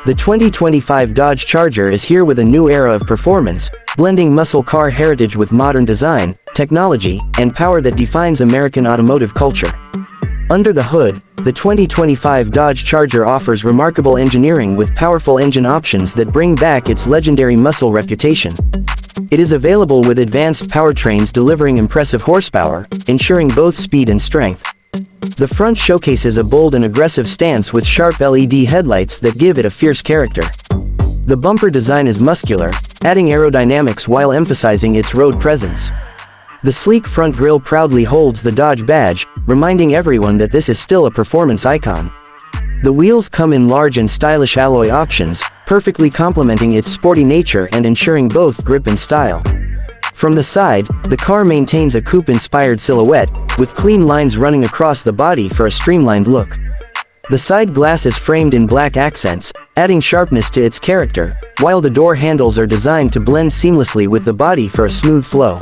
The 2025 Dodge Charger is here with a new era of performance, blending muscle car heritage with modern design, technology, and power that defines American automotive culture. Under the hood, the 2025 Dodge Charger offers remarkable engineering with powerful engine options that bring back its legendary muscle reputation. It is available with advanced powertrains delivering impressive horsepower, ensuring both speed and strength. The front showcases a bold and aggressive stance with sharp LED headlights that give it a fierce character. The bumper design is muscular, adding aerodynamics while emphasizing its road presence. The sleek front grille proudly holds the Dodge badge, reminding everyone that this is still a performance icon. The wheels come in large and stylish alloy options, perfectly complementing its sporty nature and ensuring both grip and style. From the side, the car maintains a coupe-inspired silhouette, with clean lines running across the body for a streamlined look. The side glass is framed in black accents, adding sharpness to its character, while the door handles are designed to blend seamlessly with the body for a smooth flow.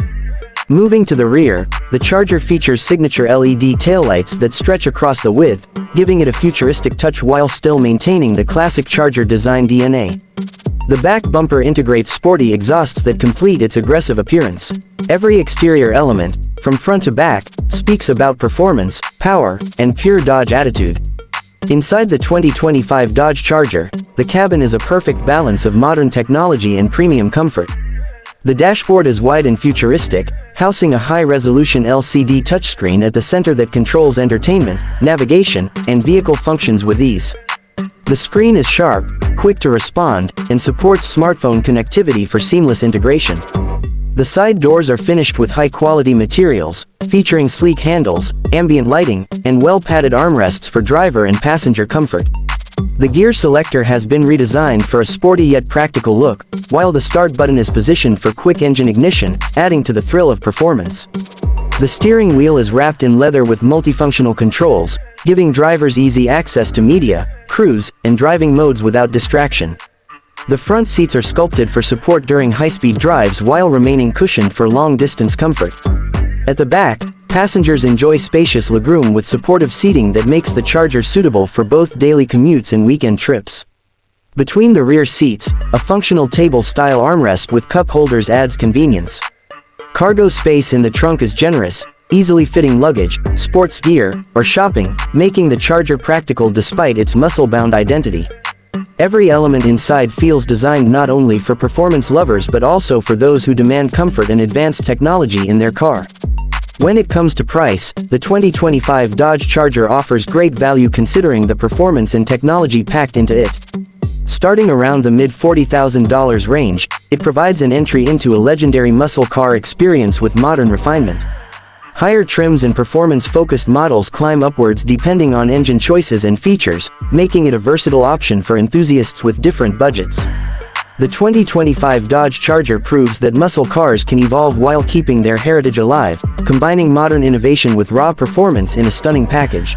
Moving to the rear, the Charger features signature LED taillights that stretch across the width, giving it a futuristic touch while still maintaining the classic Charger design DNA. The back bumper integrates sporty exhausts that complete its aggressive appearance. Every exterior element, from front to back, speaks about performance, power, and pure Dodge attitude. Inside the 2025 Dodge Charger, the cabin is a perfect balance of modern technology and premium comfort. The dashboard is wide and futuristic, housing a high-resolution LCD touchscreen at the center that controls entertainment, navigation, and vehicle functions with ease. The screen is sharp, quick to respond, and supports smartphone connectivity for seamless integration. The side doors are finished with high-quality materials, featuring sleek handles, ambient lighting, and well-padded armrests for driver and passenger comfort. The gear selector has been redesigned for a sporty yet practical look, while the start button is positioned for quick engine ignition, adding to the thrill of performance. The steering wheel is wrapped in leather with multifunctional controls, giving drivers easy access to media, cruise, and driving modes without distraction. The front seats are sculpted for support during high-speed drives while remaining cushioned for long-distance comfort. At the back, passengers enjoy spacious legroom with supportive seating that makes the Charger suitable for both daily commutes and weekend trips. Between the rear seats, a functional table-style armrest with cup holders adds convenience. Cargo space in the trunk is generous, easily fitting luggage, sports gear, or shopping, making the Charger practical despite its muscle-bound identity. Every element inside feels designed not only for performance lovers but also for those who demand comfort and advanced technology in their car. When it comes to price, the 2025 Dodge Charger offers great value considering the performance and technology packed into it. Starting around the mid-$40,000 range, it provides an entry into a legendary muscle car experience with modern refinement. Higher trims and performance-focused models climb upwards depending on engine choices and features, making it a versatile option for enthusiasts with different budgets. The 2025 Dodge Charger proves that muscle cars can evolve while keeping their heritage alive, combining modern innovation with raw performance in a stunning package.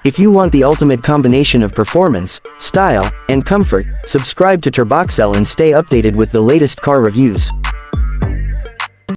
If you want the ultimate combination of performance, style, and comfort, subscribe to Turboxel and stay updated with the latest car reviews.